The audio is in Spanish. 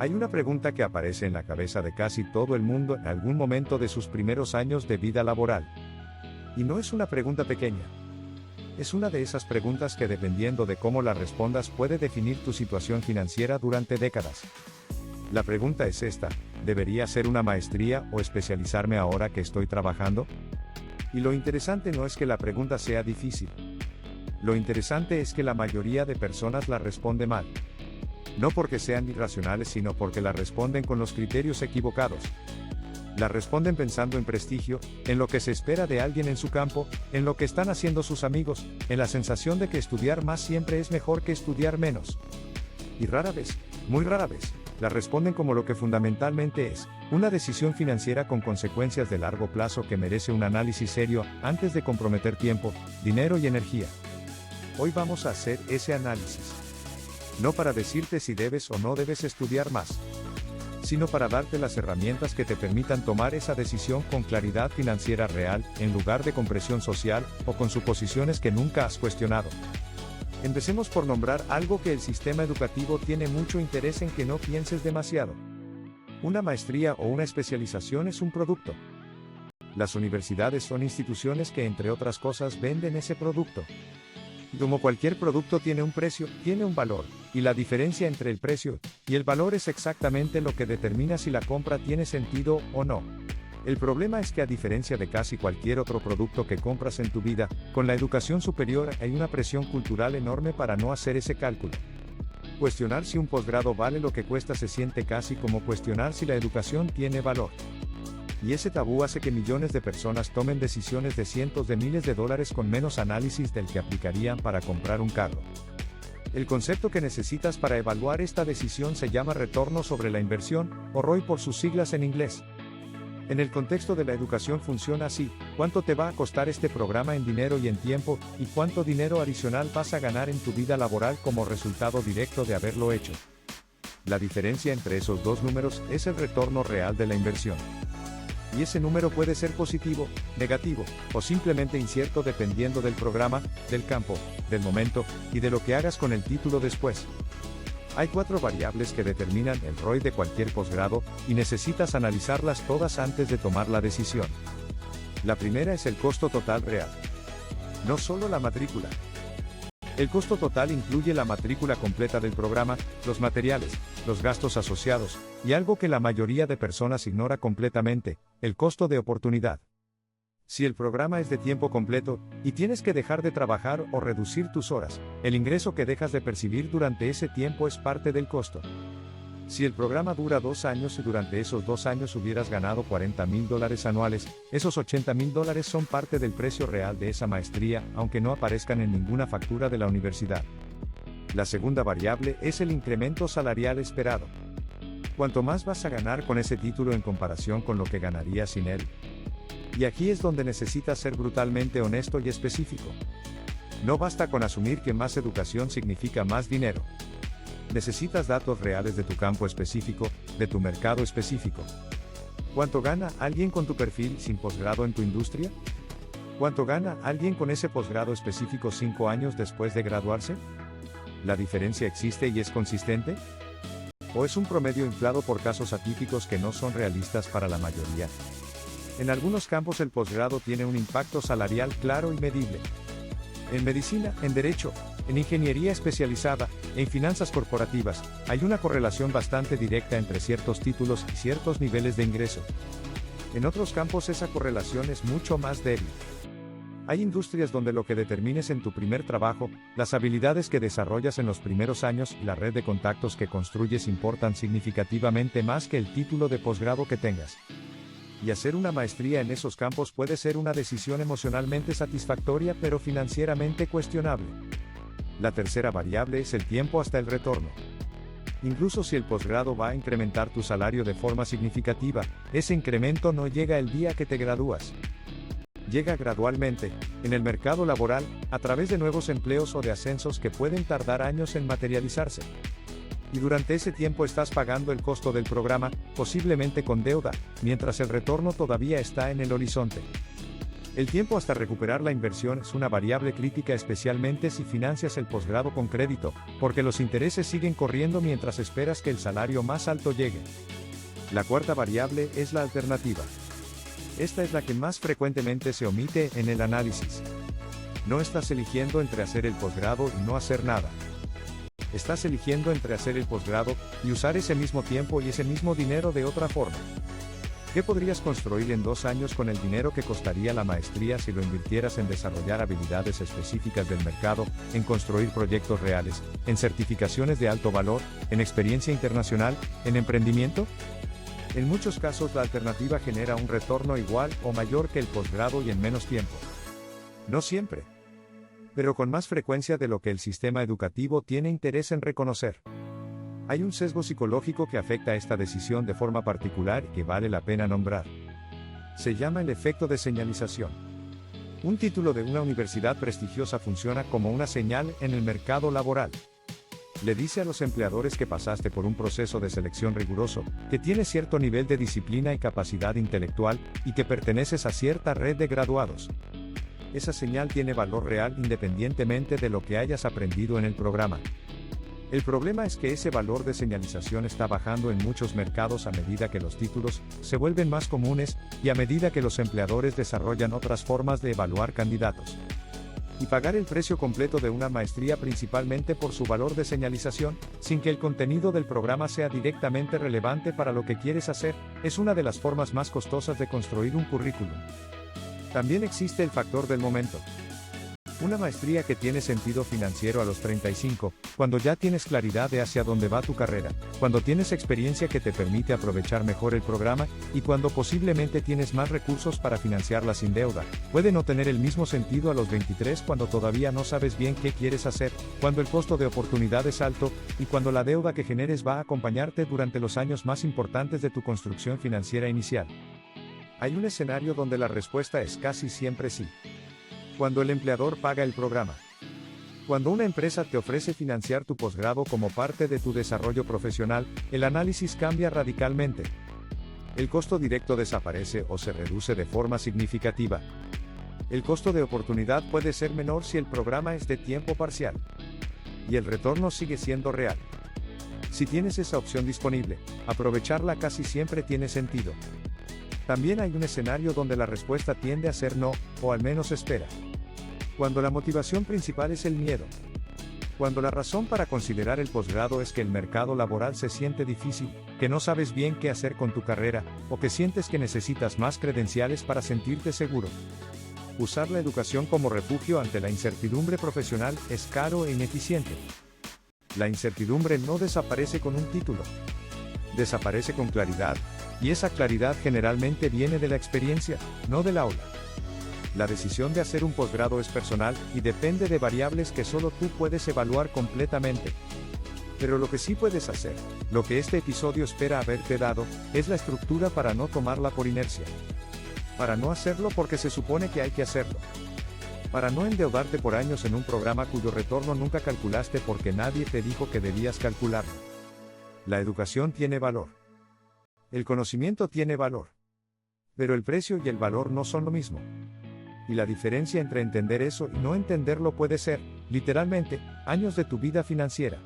Hay una pregunta que aparece en la cabeza de casi todo el mundo en algún momento de sus primeros años de vida laboral. Y no es una pregunta pequeña. Es una de esas preguntas que, dependiendo de cómo la respondas, puede definir tu situación financiera durante décadas. La pregunta es esta: ¿debería hacer una maestría o especializarme ahora que estoy trabajando? Y lo interesante no es que la pregunta sea difícil. Lo interesante es que la mayoría de personas la responde mal. No porque sean irracionales, sino porque la responden con los criterios equivocados. La responden pensando en prestigio, en lo que se espera de alguien en su campo, en lo que están haciendo sus amigos, en la sensación de que estudiar más siempre es mejor que estudiar menos. Y rara vez, muy rara vez, la responden como lo que fundamentalmente es: una decisión financiera con consecuencias de largo plazo que merece un análisis serio antes de comprometer tiempo, dinero y energía. Hoy vamos a hacer ese análisis. No para decirte si debes o no debes estudiar más, sino para darte las herramientas que te permitan tomar esa decisión con claridad financiera real, en lugar de con presión social, o con suposiciones que nunca has cuestionado. Empecemos por nombrar algo que el sistema educativo tiene mucho interés en que no pienses demasiado. Una maestría o una especialización es un producto. Las universidades son instituciones que, entre otras cosas, venden ese producto. Y como cualquier producto tiene un precio, tiene un valor, y la diferencia entre el precio y el valor es exactamente lo que determina si la compra tiene sentido o no. El problema es que, a diferencia de casi cualquier otro producto que compras en tu vida, con la educación superior hay una presión cultural enorme para no hacer ese cálculo. Cuestionar si un posgrado vale lo que cuesta se siente casi como cuestionar si la educación tiene valor. Y ese tabú hace que millones de personas tomen decisiones de cientos de miles de dólares con menos análisis del que aplicarían para comprar un carro. El concepto que necesitas para evaluar esta decisión se llama retorno sobre la inversión, o ROI por sus siglas en inglés. En el contexto de la educación funciona así: ¿cuánto te va a costar este programa en dinero y en tiempo, y cuánto dinero adicional vas a ganar en tu vida laboral como resultado directo de haberlo hecho? La diferencia entre esos dos números es el retorno real de la inversión. Y ese número puede ser positivo, negativo, o simplemente incierto dependiendo del programa, del campo, del momento, y de lo que hagas con el título después. Hay 4 variables que determinan el ROI de cualquier posgrado, y necesitas analizarlas todas antes de tomar la decisión. La primera es el costo total real. No solo la matrícula. El costo total incluye la matrícula completa del programa, los materiales, los gastos asociados, y algo que la mayoría de personas ignora completamente: el costo de oportunidad. Si el programa es de tiempo completo, y tienes que dejar de trabajar o reducir tus horas, el ingreso que dejas de percibir durante ese tiempo es parte del costo. Si el programa dura 2 años y durante esos 2 años hubieras ganado $40,000 anuales, esos $80,000 son parte del precio real de esa maestría, aunque no aparezcan en ninguna factura de la universidad. La segunda variable es el incremento salarial esperado. ¿Cuánto más vas a ganar con ese título en comparación con lo que ganarías sin él? Y aquí es donde necesitas ser brutalmente honesto y específico. No basta con asumir que más educación significa más dinero. Necesitas datos reales de tu campo específico, de tu mercado específico. ¿Cuánto gana alguien con tu perfil sin posgrado en tu industria? ¿Cuánto gana alguien con ese posgrado específico 5 años después de graduarse? ¿La diferencia existe y es consistente? ¿O es un promedio inflado por casos atípicos que no son realistas para la mayoría? En algunos campos el posgrado tiene un impacto salarial claro y medible. En medicina, en derecho, en ingeniería especializada, en finanzas corporativas, hay una correlación bastante directa entre ciertos títulos y ciertos niveles de ingreso. En otros campos esa correlación es mucho más débil. Hay industrias donde lo que determines en tu primer trabajo, las habilidades que desarrollas en los primeros años y la red de contactos que construyes importan significativamente más que el título de posgrado que tengas. Y hacer una maestría en esos campos puede ser una decisión emocionalmente satisfactoria pero financieramente cuestionable. La tercera variable es el tiempo hasta el retorno. Incluso si el posgrado va a incrementar tu salario de forma significativa, ese incremento no llega el día que te gradúas. Llega gradualmente, en el mercado laboral, a través de nuevos empleos o de ascensos que pueden tardar años en materializarse. Y durante ese tiempo estás pagando el costo del programa, posiblemente con deuda, mientras el retorno todavía está en el horizonte. El tiempo hasta recuperar la inversión es una variable crítica, especialmente si financias el posgrado con crédito, porque los intereses siguen corriendo mientras esperas que el salario más alto llegue. La cuarta variable es la alternativa. Esta es la que más frecuentemente se omite en el análisis. No estás eligiendo entre hacer el posgrado y no hacer nada. Estás eligiendo entre hacer el posgrado y usar ese mismo tiempo y ese mismo dinero de otra forma. ¿Qué podrías construir en 2 años con el dinero que costaría la maestría si lo invirtieras en desarrollar habilidades específicas del mercado, en construir proyectos reales, en certificaciones de alto valor, en experiencia internacional, en emprendimiento? En muchos casos la alternativa genera un retorno igual o mayor que el posgrado y en menos tiempo. No siempre, pero con más frecuencia de lo que el sistema educativo tiene interés en reconocer. Hay un sesgo psicológico que afecta esta decisión de forma particular y que vale la pena nombrar. Se llama el efecto de señalización. Un título de una universidad prestigiosa funciona como una señal en el mercado laboral. Le dice a los empleadores que pasaste por un proceso de selección riguroso, que tienes cierto nivel de disciplina y capacidad intelectual, y que perteneces a cierta red de graduados. Esa señal tiene valor real independientemente de lo que hayas aprendido en el programa. El problema es que ese valor de señalización está bajando en muchos mercados a medida que los títulos se vuelven más comunes, y a medida que los empleadores desarrollan otras formas de evaluar candidatos. Y pagar el precio completo de una maestría principalmente por su valor de señalización, sin que el contenido del programa sea directamente relevante para lo que quieres hacer, es una de las formas más costosas de construir un currículum. También existe el factor del momento. Una maestría que tiene sentido financiero a los 35, cuando ya tienes claridad de hacia dónde va tu carrera, cuando tienes experiencia que te permite aprovechar mejor el programa, y cuando posiblemente tienes más recursos para financiarla sin deuda, puede no tener el mismo sentido a los 23 cuando todavía no sabes bien qué quieres hacer, cuando el costo de oportunidad es alto, y cuando la deuda que generes va a acompañarte durante los años más importantes de tu construcción financiera inicial. Hay un escenario donde la respuesta es casi siempre sí. Cuando el empleador paga el programa. Cuando una empresa te ofrece financiar tu posgrado como parte de tu desarrollo profesional, el análisis cambia radicalmente. El costo directo desaparece o se reduce de forma significativa. El costo de oportunidad puede ser menor si el programa es de tiempo parcial. Y el retorno sigue siendo real. Si tienes esa opción disponible, aprovecharla casi siempre tiene sentido. También hay un escenario donde la respuesta tiende a ser no, o al menos espera. Cuando la motivación principal es el miedo. Cuando la razón para considerar el posgrado es que el mercado laboral se siente difícil, que no sabes bien qué hacer con tu carrera, o que sientes que necesitas más credenciales para sentirte seguro. Usar la educación como refugio ante la incertidumbre profesional es caro e ineficiente. La incertidumbre no desaparece con un título. Desaparece con claridad, y esa claridad generalmente viene de la experiencia, no del aula. La decisión de hacer un posgrado es personal, y depende de variables que solo tú puedes evaluar completamente. Pero lo que sí puedes hacer, lo que este episodio espera haberte dado, es la estructura para no tomarla por inercia. Para no hacerlo porque se supone que hay que hacerlo. Para no endeudarte por años en un programa cuyo retorno nunca calculaste porque nadie te dijo que debías calcularlo. La educación tiene valor. El conocimiento tiene valor. Pero el precio y el valor no son lo mismo. Y la diferencia entre entender eso y no entenderlo puede ser, literalmente, años de tu vida financiera.